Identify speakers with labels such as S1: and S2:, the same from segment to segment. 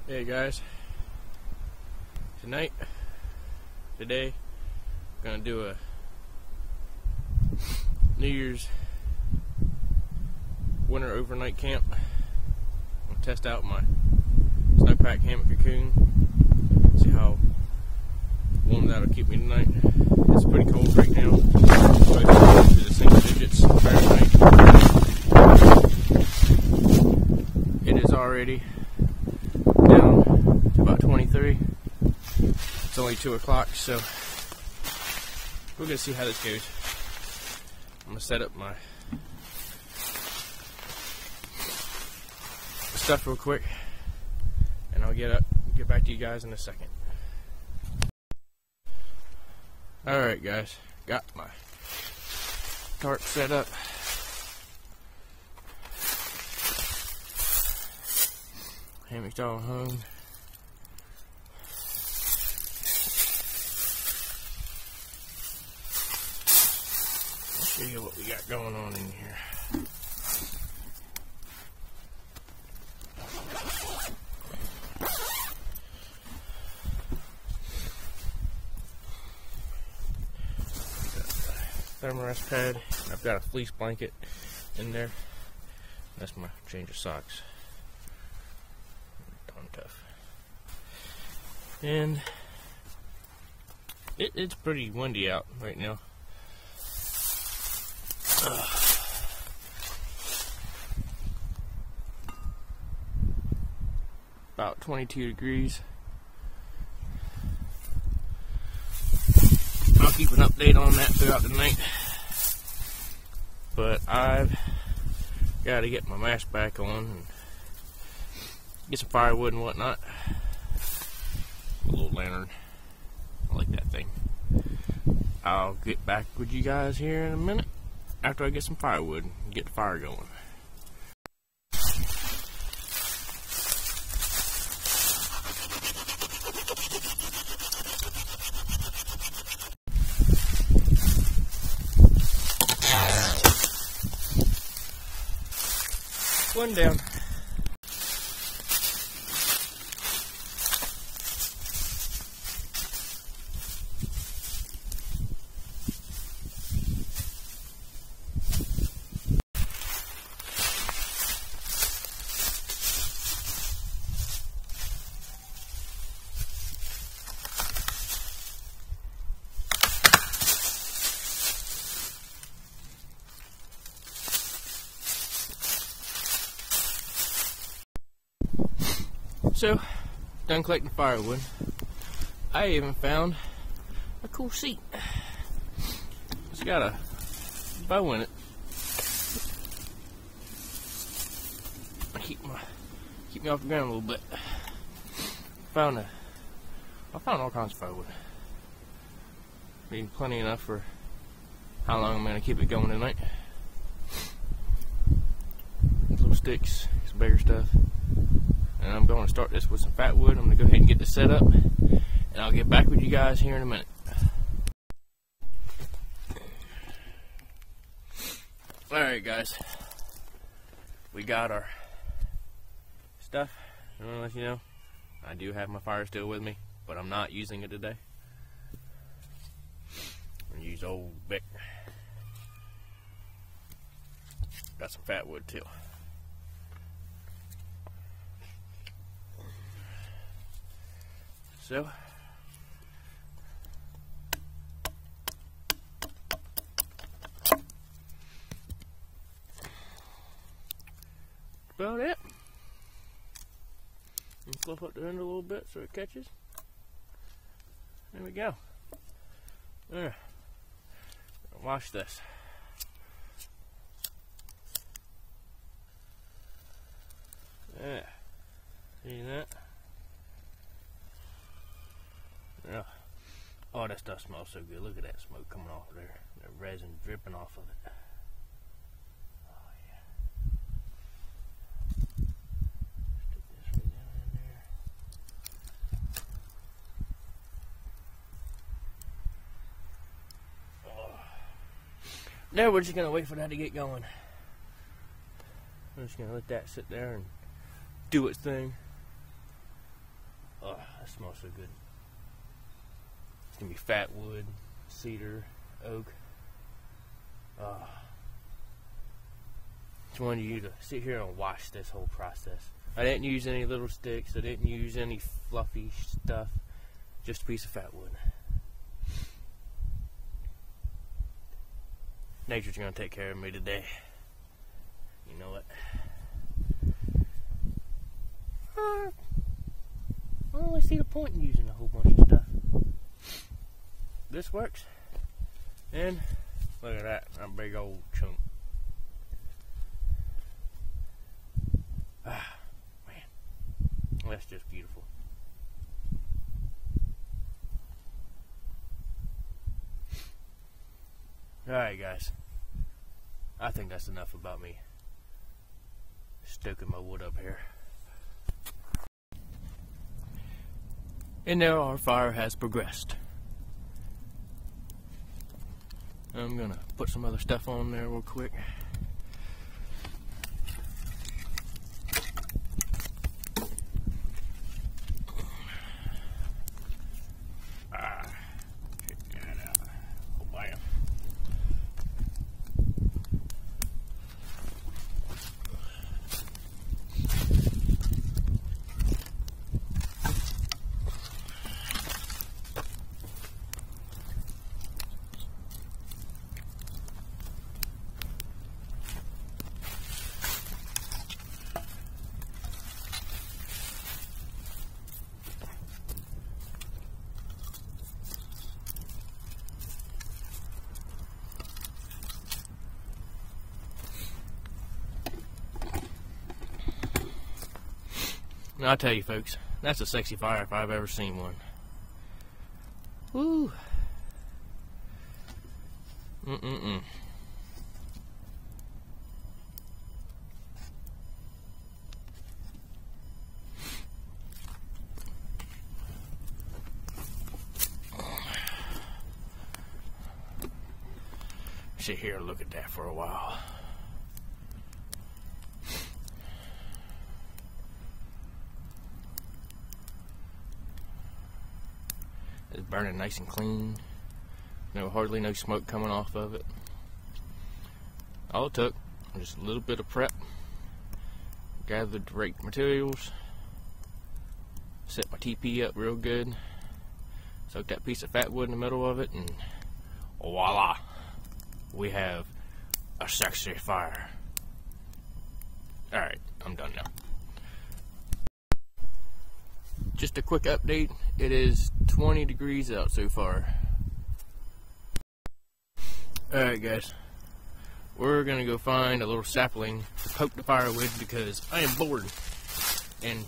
S1: Hey guys, today, I'm gonna do a New Year's winter overnight camp. I'm gonna test out my snowpack hammock cocoon, see how warm that'll keep me tonight. It's pretty cold right now, so it's to the single digits Fahrenheit. It is already down to about 23. It's only 2 o'clock, so we're gonna see how this goes. I'm gonna set up my stuff real quick, and I'll get back to you guys in a second. Alright guys, got my tarp set up. Hammock's all hung. I'll show you what we got going on in here. Thermarest pad. I've got a fleece blanket in there. That's my change of socks. Darn tough. And it's pretty windy out right now. About 22 degrees. I'll keep an update on that throughout the night. But I've got to get my mask back on and get some firewood and whatnot. A little lantern. I like that thing. I'll get back with you guys here in a minute after I get some firewood and get the fire going. One down. So, done collecting firewood. I even found a cool seat. It's got a bow in it. Keep me off the ground a little bit. I found all kinds of firewood. Be plenty enough for how long I'm gonna keep it going tonight. Little sticks, some bigger stuff. And I'm going to start this with some fat wood. I'm going to go ahead and get this set up, and I'll get back with you guys here in a minute. Alright guys, we got our stuff. I want to let you know, I do have my fire still with me, but I'm not using it today. I'm going to use old Bic. Got some fat wood too. So, about it. And fluff up the end a little bit so it catches. There we go. There. Wash this. Yeah. See that? Yeah. Oh, that stuff smells so good. Look at that smoke coming off of there. That resin dripping off of it. Oh, yeah. Stick this right down in there. Oh. Now we're just going to wait for that to get going. I'm just going to let that sit there and do its thing. it smells so good. It's gonna be fat wood, cedar, oak. Just wanted you to sit here and watch this whole process. I didn't use any little sticks. I didn't use any fluffy stuff. Just a piece of fat wood. Nature's gonna take care of me today. You know what? I don't really see the point in using a whole bunch of stuff. This works. And look at that, a big old chunk. Ah, man. That's just beautiful. Alright guys, I think that's enough about me stoking my wood up here. And now our fire has progressed. I'm gonna put some other stuff on there real quick. Now, I'll tell you folks, that's a sexy fire if I've ever seen one. Woo! Sit here and look at that for a while. It's burning nice and clean. Hardly no smoke coming off of it. All it took was just a little bit of prep. Gathered the right materials. Set my TP up real good. Soak that piece of fat wood in the middle of it, and voila! We have a sexy fire. Alright, I'm done now. Just a quick update, it is 20 degrees out so far. Alright guys, we're gonna go find a little sapling to poke the fire with because I am bored and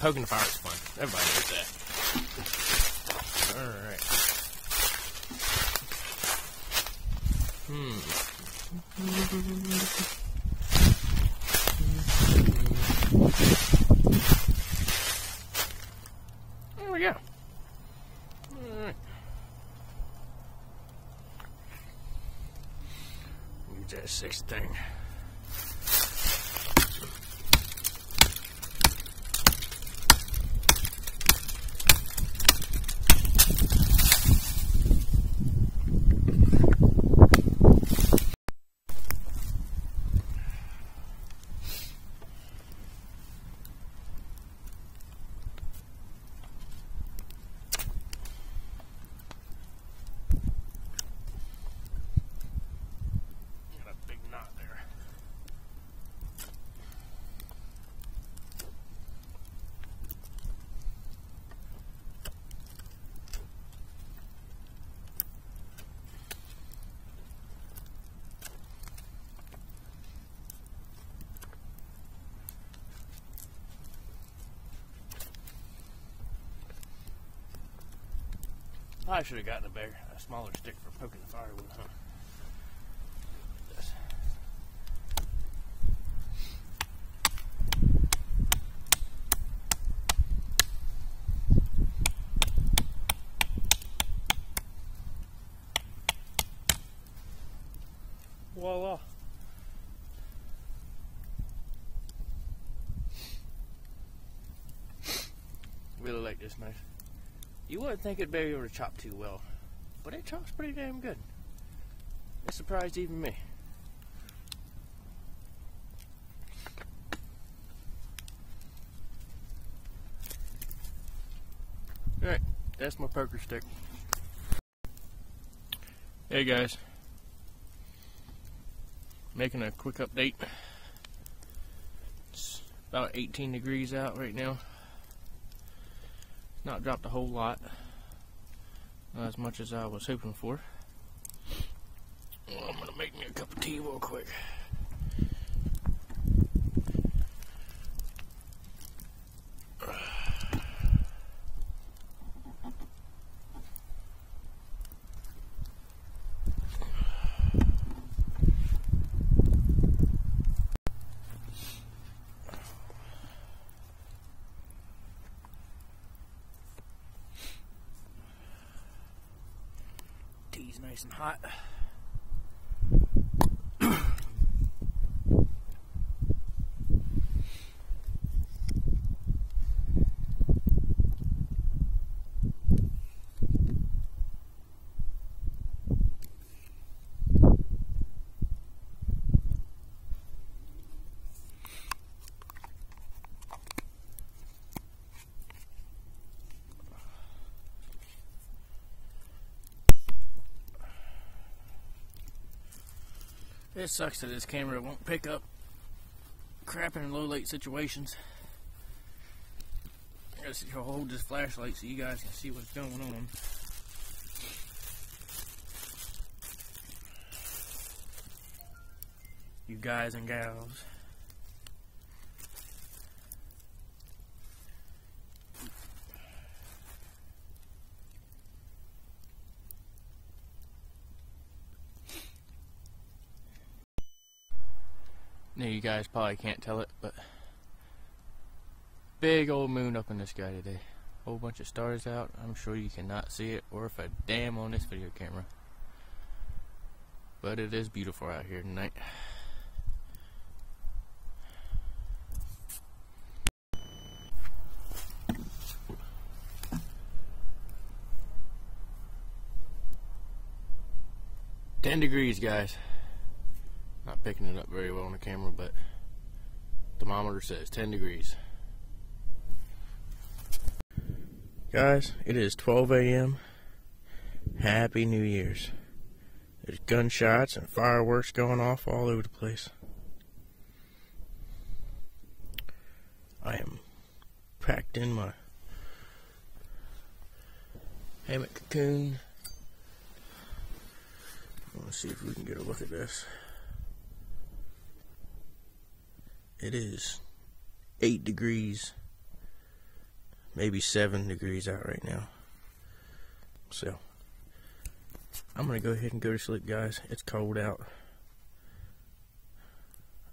S1: poking the fire is fun. Everybody knows that. Alright. There we go. Alright. Use that sixth thing. I should have gotten a smaller stick for poking the fire with, huh? This. Voila. Really like this knife. You wouldn't think it'd be able to chop too well, but it chops pretty damn good. It surprised even me. Alright, that's my poker stick. Hey guys, making a quick update. It's about 18 degrees out right now. Not dropped a whole lot, not as much as I was hoping for. Well, I'm gonna make me a cup of tea real quick. Tea's nice and hot. It sucks that this camera won't pick up crap in low light situations. I gotta hold this flashlight so you guys can see what's going on. You guys and gals. Now you guys probably can't tell it, but big old moon up in the sky today. Whole bunch of stars out. I'm sure you cannot see it worth a damn on this video camera. But it is beautiful out here tonight. "10 degrees, guys." Not picking it up very well on the camera, but thermometer says 10 degrees. Guys, it is 12 a.m. Happy New Year's. There's gunshots and fireworks going off all over the place. I am packed in my hammock cocoon. Let's see if we can get a look at this. It is 8 degrees, maybe 7 degrees out right now. So, I'm going to go ahead and go to sleep, guys. It's cold out.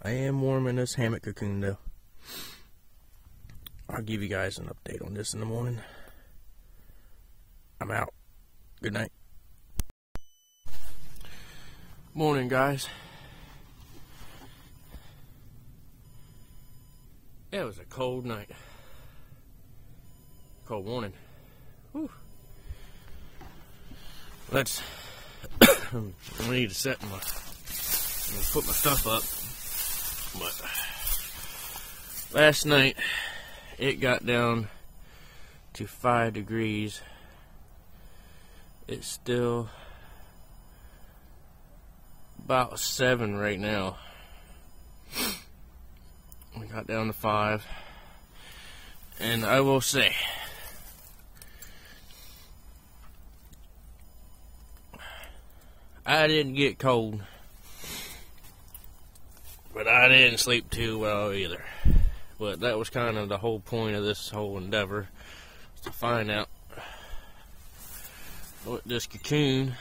S1: I am warm in this hammock cocoon, though. I'll give you guys an update on this in the morning. I'm out. Good night. Morning, guys. Yeah, it was a cold night. Cold morning. Whew. Let's. I need to set my. Put my stuff up. But last night it got down to 5 degrees. It's still about 7 right now. We got down to 5, and I will say, I didn't get cold, but I didn't sleep too well either. But that was kind of the whole point of this whole endeavor, to find out what this cocoon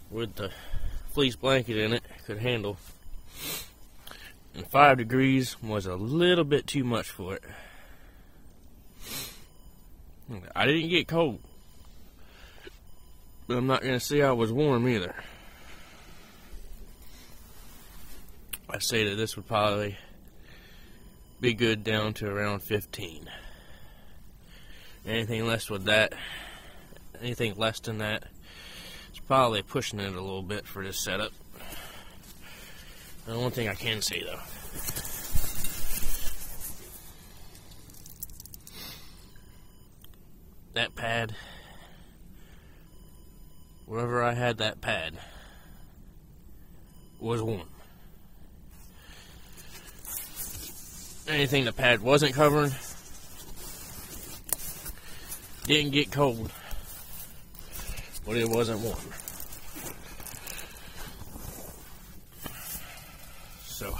S1: with the fleece blanket in it could handle. And 5 degrees was a little bit too much for it. I didn't get cold, but I'm not going to say I was warm either. I say that this would probably be good down to around 15. Anything less with that, anything less than that, it's probably pushing it a little bit for this setup. The one thing I can say though, that pad, wherever I had that pad, was warm. Anything the pad wasn't covering didn't get cold, but it wasn't warm. So,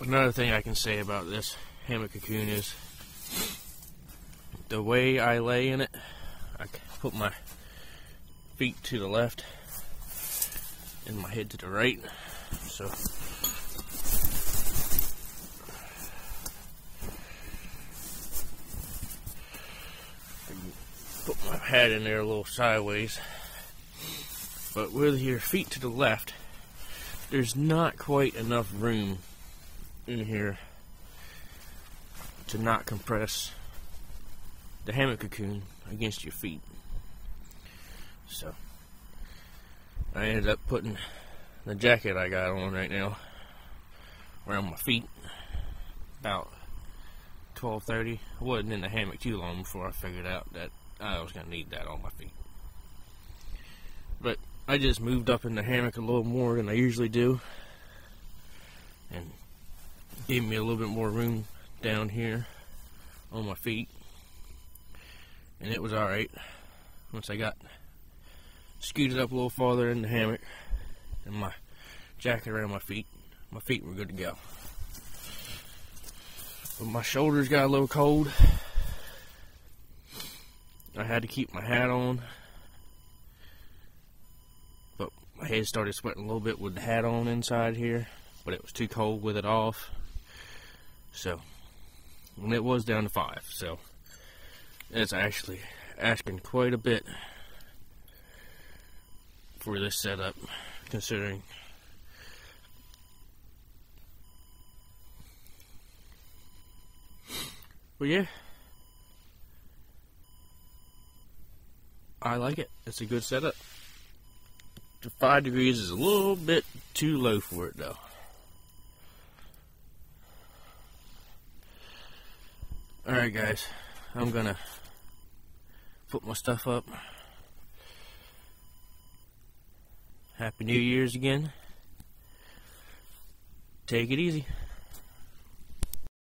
S1: another thing I can say about this hammock cocoon is the way I lay in it. I put my feet to the left and my head to the right. So put my pad in there a little sideways. But with your feet to the left, there's not quite enough room in here to not compress the hammock cocoon against your feet. So I ended up putting the jacket I got on right now around my feet about 12:30. I wasn't in the hammock too long before I figured out that I was going to need that on my feet. But I just moved up in the hammock a little more than I usually do, and gave me a little bit more room down here on my feet, and it was alright. Once I got scooted up a little farther in the hammock and my jacket around my feet were good to go. But my shoulders got a little cold. I had to keep my hat on, but my head started sweating a little bit with the hat on inside here, but it was too cold with it off. So, and it was down to 5, so it's actually asking quite a bit for this setup, considering but yeah, I like it. It's a good setup. 5 degrees is a little bit too low for it though. Alright guys, I'm gonna put my stuff up. Happy New Year's again. Take it easy.